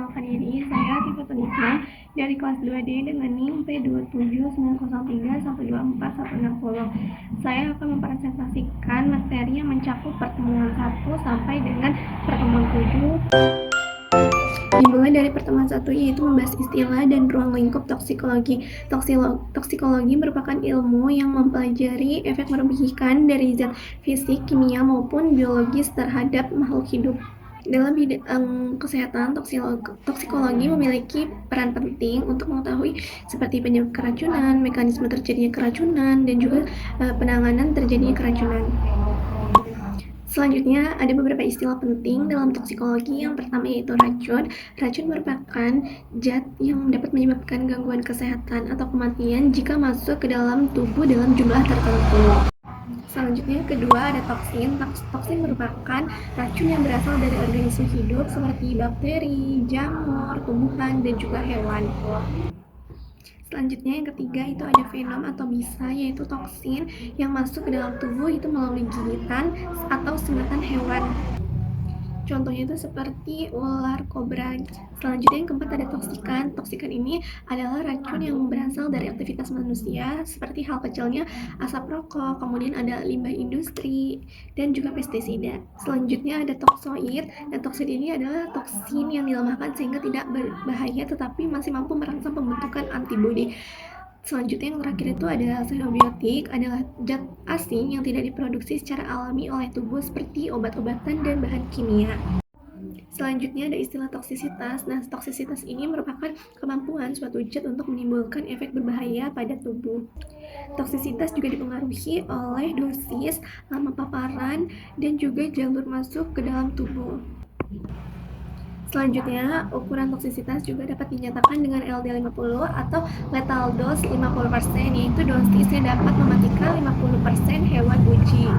perkenalkan diri, saya Tifa Tunika dari kelas 2D dengan NIM P27903124160. Saya akan mempresentasikan materi yang mencakup pertemuan 1 sampai dengan pertemuan 7. Dimulai dari pertemuan 1 yaitu membahas istilah dan ruang lingkup toksikologi. Toksikologi merupakan ilmu yang mempelajari efek merugikan dari zat fisik, kimia maupun biologis terhadap makhluk hidup. Dalam bidang kesehatan, toksikologi memiliki peran penting untuk mengetahui seperti penyebab keracunan, mekanisme terjadinya keracunan, dan juga penanganan terjadinya keracunan. Selanjutnya, ada beberapa istilah penting dalam toksikologi. Yang pertama yaitu racun. Racun merupakan zat yang dapat menyebabkan gangguan kesehatan atau kematian jika masuk ke dalam tubuh dalam jumlah tertentu. Selanjutnya, kedua ada toksin. Toksin merupakan racun yang berasal dari organisme hidup seperti bakteri, jamur, tumbuhan, dan juga hewan. Selanjutnya yang ketiga itu ada venom atau bisa, yaitu toksin yang masuk ke dalam tubuh itu melalui gigitan atau sengatan hewan. Contohnya itu seperti ular kobra. Selanjutnya yang keempat ada toksikan. Toksikan ini adalah racun yang berasal dari aktivitas manusia seperti hal kecilnya asap rokok, kemudian ada limbah industri, dan juga pestisida. Selanjutnya ada toksoid. Dan toksoid ini adalah toksin yang dilemahkan sehingga tidak berbahaya tetapi masih mampu merangsang pembentukan antibodi. Selanjutnya yang terakhir itu adalah xenobiotik, adalah zat asing yang tidak diproduksi secara alami oleh tubuh seperti obat-obatan dan bahan kimia. Selanjutnya ada istilah toksisitas. Nah, toksisitas ini merupakan kemampuan suatu zat untuk menimbulkan efek berbahaya pada tubuh. Toksisitas juga dipengaruhi oleh dosis, lama paparan, dan juga jalur masuk ke dalam tubuh. Selanjutnya, ukuran toksisitas juga dapat dinyatakan dengan LD50 atau lethal dose 50%, yaitu dosis yang dapat mematikan 50% hewan uji.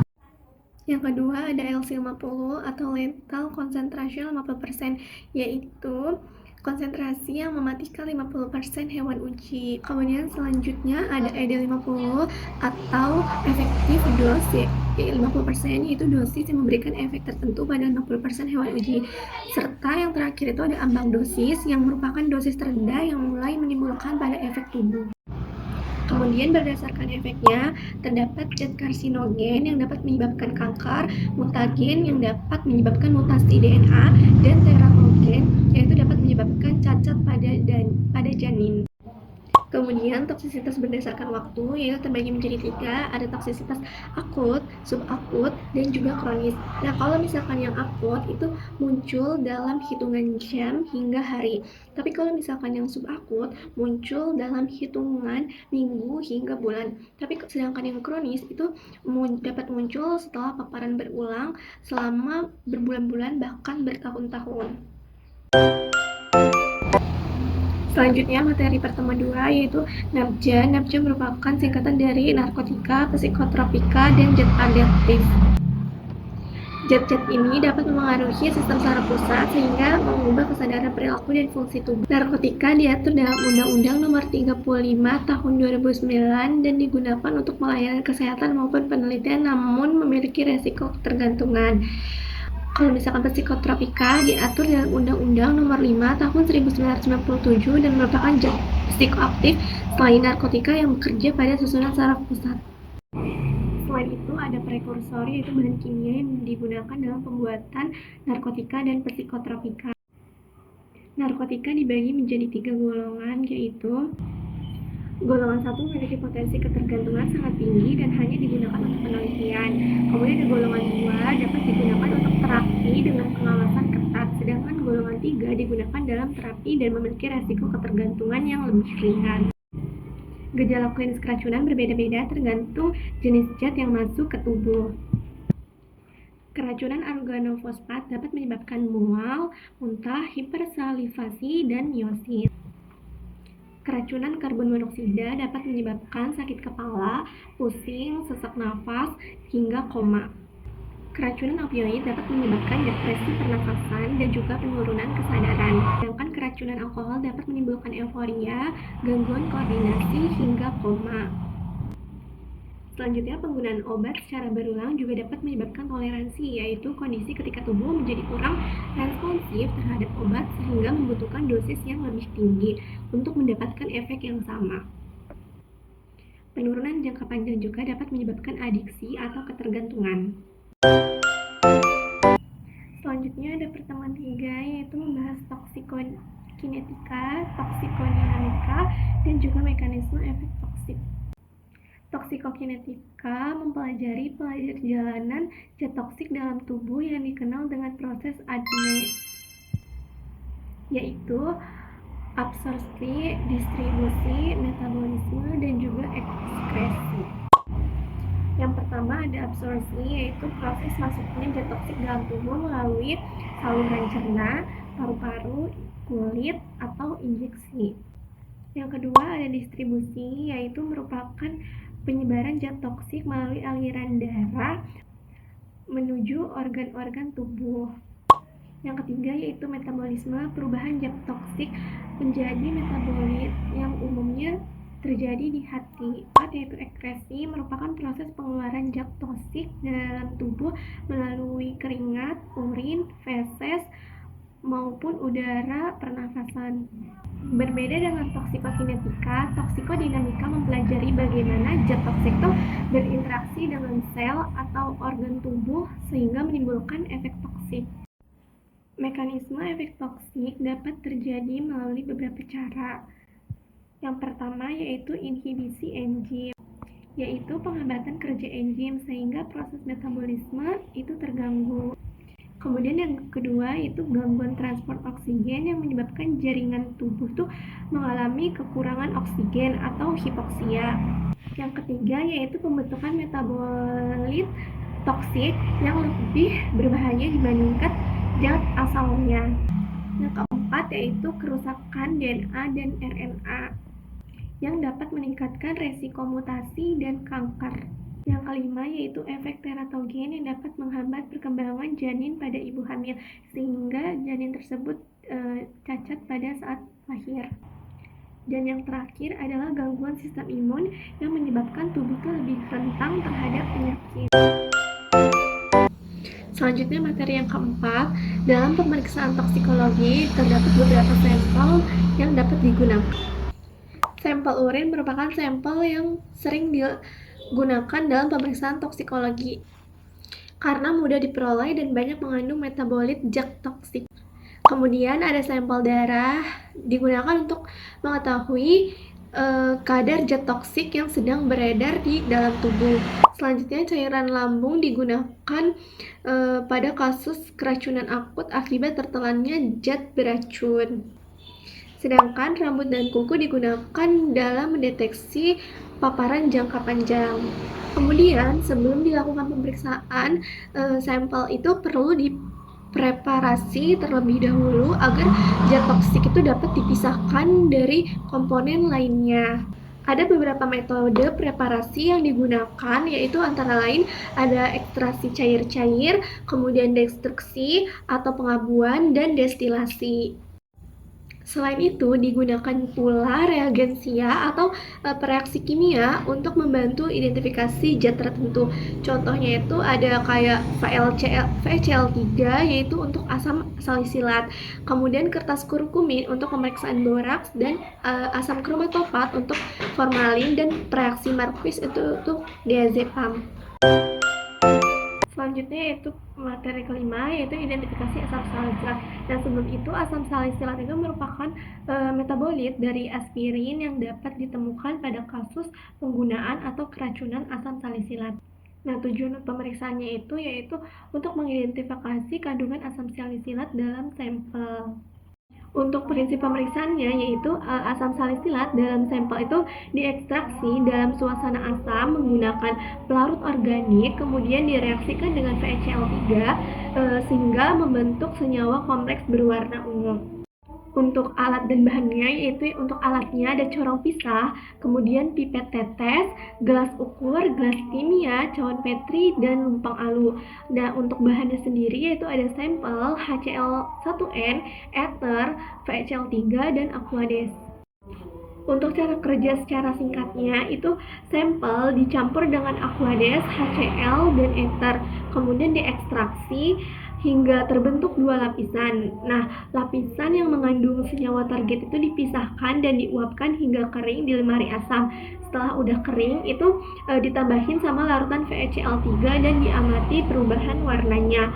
Yang kedua ada LC50 atau lethal concentration 50%, yaitu konsentrasi yang mematikan 50% hewan uji. Kemudian selanjutnya ada ED50 atau efektif dose 50%, yaitu dosis yang memberikan efek tertentu pada 60% hewan uji. Serta yang terakhir itu ada ambang dosis yang merupakan dosis terendah yang mulai menimbulkan pada efek tubuh. Kemudian berdasarkan efeknya, terdapat zat karsinogen yang dapat menyebabkan kanker, mutagen yang dapat menyebabkan mutasi DNA, dan teratogen yaitu dapat menyebabkan cacat pada janin. Kemudian toksisitas berdasarkan waktu yaitu terbagi menjadi 3, ada toksisitas akut, subakut, dan juga kronis. Nah, kalau misalkan yang akut itu muncul dalam hitungan jam hingga hari. Tapi kalau misalkan yang subakut muncul dalam hitungan minggu hingga bulan. Tapi sedangkan yang kronis itu dapat muncul setelah paparan berulang selama berbulan-bulan bahkan bertahun-tahun. Selanjutnya materi pertemuan 2 yaitu NABJA. NABJA merupakan singkatan dari narkotika, psikotropika, dan zat adiktif. Zat-zat ini dapat memengaruhi sistem saraf pusat sehingga mengubah kesadaran perilaku dan fungsi tubuh. Narkotika diatur dalam Undang-Undang Nomor 35 Tahun 2009 dan digunakan untuk pelayanan kesehatan maupun penelitian namun memiliki resiko ketergantungan. Kalau misalkan psikotropika diatur dalam Undang-Undang Nomor 5 Tahun 1997 dan merupakan zat psikoaktif selain narkotika yang bekerja pada susunan saraf pusat. Selain itu ada prekursor yaitu bahan kimia yang digunakan dalam pembuatan narkotika dan psikotropika. Narkotika dibagi menjadi 3 golongan, yaitu golongan 1 memiliki potensi ketergantungan sangat tinggi dan hanya digunakan untuk penelitian. Kemudian ada golongan 2 dapat digunakan untuk terapi dengan pengawasan ketat, sedangkan golongan 3 digunakan dalam terapi dan memiliki resiko ketergantungan yang lebih ringan. Gejala klinis keracunan berbeda-beda tergantung jenis zat yang masuk ke tubuh. Keracunan organofosfat dapat menyebabkan mual, muntah, hipersalivasi, dan miosis. Keracunan karbon monoksida dapat menyebabkan sakit kepala, pusing, sesak nafas, hingga koma. Keracunan opioid dapat menyebabkan depresi pernafasan dan juga penurunan kesadaran. Sedangkan keracunan alkohol dapat menimbulkan euforia, gangguan koordinasi, hingga koma. Selanjutnya, penggunaan obat secara berulang juga dapat menyebabkan toleransi, yaitu kondisi ketika tubuh menjadi kurang responsif terhadap obat sehingga membutuhkan dosis yang lebih tinggi untuk mendapatkan efek yang sama. Penurunan jangka panjang juga dapat menyebabkan adiksi atau ketergantungan. Selanjutnya ada pertemuan 3, yaitu membahas toksikokinetika, toksikodinamika, dan juga mekanisme efek toksik. Toksikokinetika mempelajari perjalanan zat toksik dalam tubuh yang dikenal dengan proses ADME, yaitu absorpsi, distribusi, metabolisme, dan juga ekskresi. Yang pertama ada absorpsi, yaitu proses masuknya zat toksik dalam tubuh melalui saluran cerna, paru-paru, kulit, atau injeksi. Yang kedua ada distribusi, yaitu merupakan penyebaran zat toksik melalui aliran darah menuju organ-organ tubuh. Yang ketiga yaitu metabolisme, perubahan zat toksik menjadi metabolit yang umumnya terjadi di hati. Yaitu ekskresi, merupakan proses pengeluaran zat toksik dalam tubuh melalui keringat, urin, feses, maupun udara pernafasan. Berbeda dengan toksikokinetika, toksikodinamika mempelajari bagaimana zat toksik itu berinteraksi dengan sel atau organ tubuh sehingga menimbulkan efek toksik. Mekanisme efek toksik dapat terjadi melalui beberapa cara. Yang pertama yaitu inhibisi enzim, yaitu penghambatan kerja enzim sehingga proses metabolisme itu terganggu. Kemudian yang kedua itu gangguan transport oksigen yang menyebabkan jaringan tubuh tuh mengalami kekurangan oksigen atau hipoksia. Yang ketiga yaitu pembentukan metabolit toksik yang lebih berbahaya dibandingkan zat asalnya. Yang keempat yaitu kerusakan DNA dan RNA yang dapat meningkatkan resiko mutasi dan kanker. Yang kelima yaitu efek teratogen yang dapat menghambat perkembangan janin pada ibu hamil sehingga janin tersebut cacat pada saat lahir. Dan yang terakhir adalah gangguan sistem imun yang menyebabkan tubuh lebih rentan terhadap penyakit. Selanjutnya materi yang keempat, dalam pemeriksaan toksikologi terdapat beberapa sampel yang dapat digunakan. Sampel urin merupakan sampel yang sering digunakan dalam pemeriksaan toksikologi karena mudah diperoleh dan banyak mengandung metabolit zat toksik. Kemudian ada sampel darah digunakan untuk mengetahui kadar zat toksik yang sedang beredar di dalam tubuh. Selanjutnya cairan lambung digunakan pada kasus keracunan akut akibat tertelannya zat beracun. Sedangkan rambut dan kuku digunakan dalam mendeteksi paparan jangka panjang. Kemudian sebelum dilakukan pemeriksaan, sampel itu perlu dipreparasi terlebih dahulu agar zat toksik itu dapat dipisahkan dari komponen lainnya. Ada beberapa metode preparasi yang digunakan, yaitu antara lain ada ekstraksi cair-cair, kemudian destruksi atau pengabuan, dan destilasi. Selain itu, digunakan pula reagensia atau reaksi kimia untuk membantu identifikasi zat tertentu. Contohnya itu ada kayak VCl3 yaitu untuk asam salisilat, kemudian kertas kurkumin untuk pemeriksaan boraks, dan asam kromatofat untuk formalin, dan reaksi Marquis itu untuk diazepam. Selanjutnya yaitu materi kelima yaitu identifikasi asam salisilat. Dan sebelum itu asam salisilat itu merupakan metabolit dari aspirin yang dapat ditemukan pada kasus penggunaan atau keracunan asam salisilat. Nah, tujuan pemeriksaannya itu yaitu untuk mengidentifikasi kandungan asam salisilat dalam sampel. Untuk prinsip pemeriksaannya yaitu asam salisilat dalam sampel itu diekstraksi dalam suasana asam menggunakan pelarut organik, kemudian direaksikan dengan VCl3 sehingga membentuk senyawa kompleks berwarna ungu. Untuk alat dan bahannya yaitu untuk alatnya ada corong pisah, kemudian pipet tetes, gelas ukur, gelas kimia, cawan petri, dan lumpang alu. Nah, untuk bahannya sendiri yaitu ada sampel HCl1N, ether, VCl3, dan aquades. Untuk cara kerja secara singkatnya itu sampel dicampur dengan Aquades, HCl, dan ether, kemudian diekstraksi hingga terbentuk dua lapisan. Nah, lapisan yang mengandung senyawa target itu dipisahkan dan diuapkan hingga kering di lemari asam. Setelah udah kering itu ditambahin sama larutan VeCl3 dan diamati perubahan warnanya.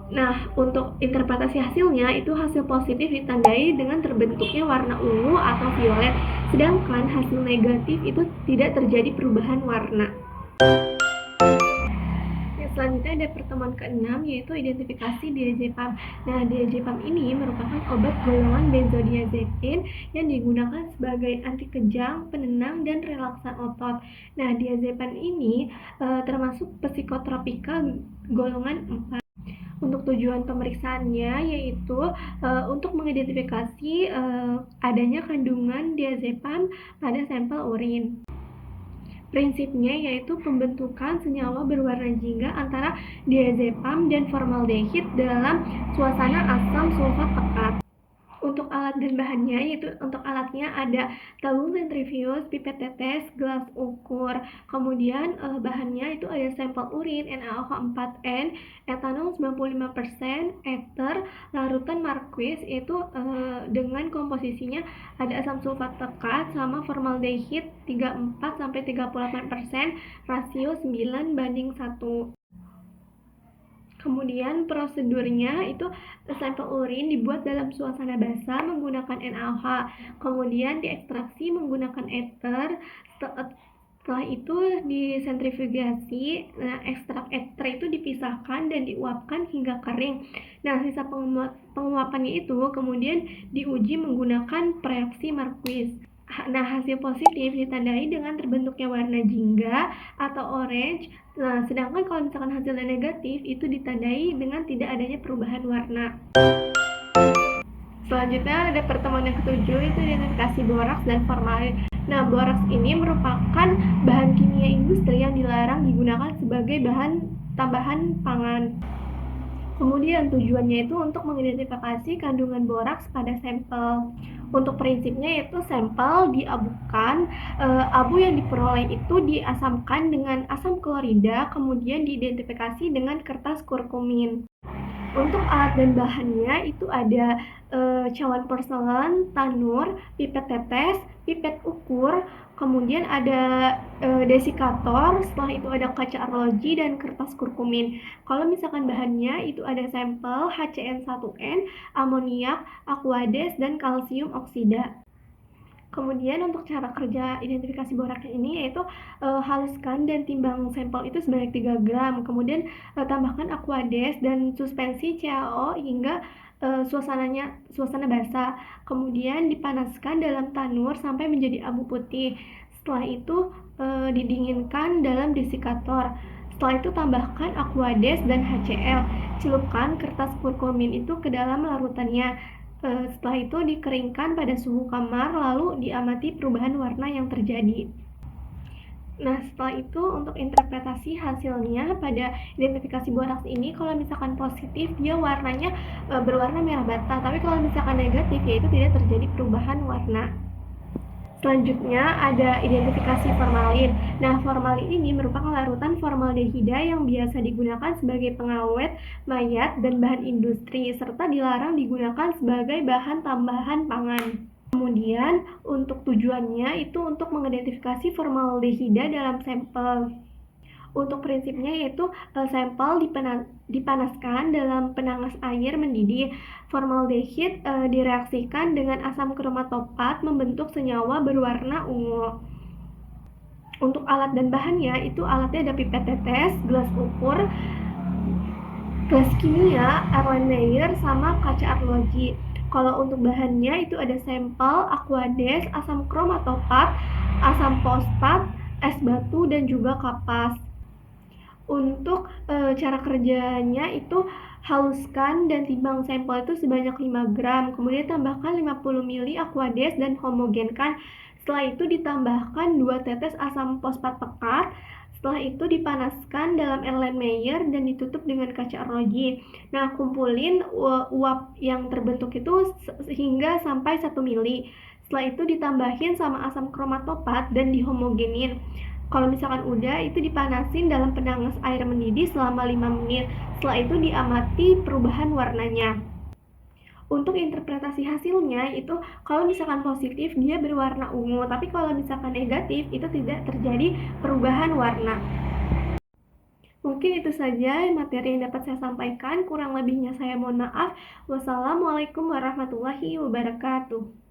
Nah, untuk interpretasi hasilnya itu hasil positif ditandai dengan terbentuknya warna ungu atau violet, sedangkan hasil negatif itu tidak terjadi perubahan warna. Selanjutnya ada pertemuan ke-6 yaitu identifikasi diazepam. Nah, diazepam ini merupakan obat golongan benzodiazepin yang digunakan sebagai anti kejang, penenang, dan relaksan otot. Nah, diazepam ini termasuk psikotropika golongan 4. Untuk tujuan pemeriksaannya yaitu untuk mengidentifikasi adanya kandungan diazepam pada sampel urin. Prinsipnya yaitu pembentukan senyawa berwarna jingga antara diazepam dan formaldehid dalam suasana asam sulfat pekat. Untuk alat dan bahannya yaitu untuk alatnya ada tabung sentrifuge, pipet tetes, gelas ukur. Kemudian bahannya itu ada sampel urin NaOH4n, etanol 95%, ether, larutan marquis itu dengan komposisinya ada asam sulfat pekat sama formaldehid 34 sampai 38%, rasio 9:1. Kemudian prosedurnya itu sampel urin dibuat dalam suasana basah menggunakan NaOH, kemudian diekstraksi menggunakan ether. Setelah itu disentrifugasi. Nah, ekstrak ether itu dipisahkan dan diuapkan hingga kering. Nah, sisa penguapannya itu kemudian diuji menggunakan reaksi Marquis. Nah, hasil positif ditandai dengan terbentuknya warna jingga atau orange. Nah, sedangkan kalau misalkan hasilnya negatif itu ditandai dengan tidak adanya perubahan warna. Selanjutnya ada pertemuan yang ketujuh itu identifikasi boraks dan formalin. Nah, boraks ini merupakan bahan kimia industri yang dilarang digunakan sebagai bahan tambahan pangan. Kemudian tujuannya itu untuk mengidentifikasi kandungan boraks pada sampel. Untuk prinsipnya yaitu sampel diabukan, abu yang diperoleh itu diasamkan dengan asam klorida, kemudian diidentifikasi dengan kertas kurkumin. Untuk alat dan bahannya itu ada cawan porselen, tanur, pipet tetes, pipet ukur, kemudian ada desikator, setelah itu ada kaca arloji dan kertas kurkumin. Kalau misalkan bahannya itu ada sampel HCN1N, amoniak, Aquades, dan kalsium oksida. Kemudian untuk cara kerja identifikasi boraks ini yaitu haluskan dan timbang sampel itu sebanyak 3 gram. Kemudian tambahkan Aquades dan suspensi CaO hingga suasana basah. Kemudian dipanaskan dalam tanur sampai menjadi abu putih. Setelah itu didinginkan dalam desikator. Setelah itu tambahkan Aquades dan HCl. Celupkan kertas kurkumin itu ke dalam larutannya. Setelah itu dikeringkan pada suhu kamar lalu diamati perubahan warna yang terjadi. Nah, setelah itu untuk interpretasi hasilnya pada identifikasi boraks ini, kalau misalkan positif dia warnanya berwarna merah bata, tapi kalau misalkan negatif yaitu tidak terjadi perubahan warna. Selanjutnya ada identifikasi formalin. Nah, formalin ini merupakan larutan formaldehida yang biasa digunakan sebagai pengawet mayat dan bahan industri, serta dilarang digunakan sebagai bahan tambahan pangan. Kemudian, untuk tujuannya itu untuk mengidentifikasi formaldehida dalam sampel. Untuk prinsipnya yaitu sampel dipanaskan dalam penangas air mendidih. Formaldehid direaksikan dengan asam kromatopat membentuk senyawa berwarna ungu. Untuk alat dan bahannya itu alatnya ada pipet tetes, gelas ukur, gelas kimia, Erlenmeyer, sama kaca arloji. Kalau untuk bahannya itu ada sampel Aquades, asam kromatopat, asam fosfat, es batu, dan juga kapas. Untuk cara kerjanya itu haluskan dan timbang sampel itu sebanyak 5 gram, kemudian tambahkan 50 ml Aquades dan homogenkan. Setelah itu ditambahkan 2 tetes asam fosfat pekat. Setelah itu dipanaskan dalam Erlenmeyer dan ditutup dengan kaca arloji. Nah, kumpulin uap yang terbentuk itu hingga sampai 1 ml. Setelah itu ditambahin sama asam kromatopat dan dihomogenin. Kalau misalkan udah, itu dipanasin dalam penanas air mendidih selama 5 menit. Setelah itu diamati perubahan warnanya. Untuk interpretasi hasilnya itu kalau misalkan positif dia berwarna ungu, tapi kalau misalkan negatif itu tidak terjadi perubahan warna. Mungkin itu saja materi yang dapat saya sampaikan, kurang lebihnya saya mohon maaf. Wassalamualaikum warahmatullahi wabarakatuh.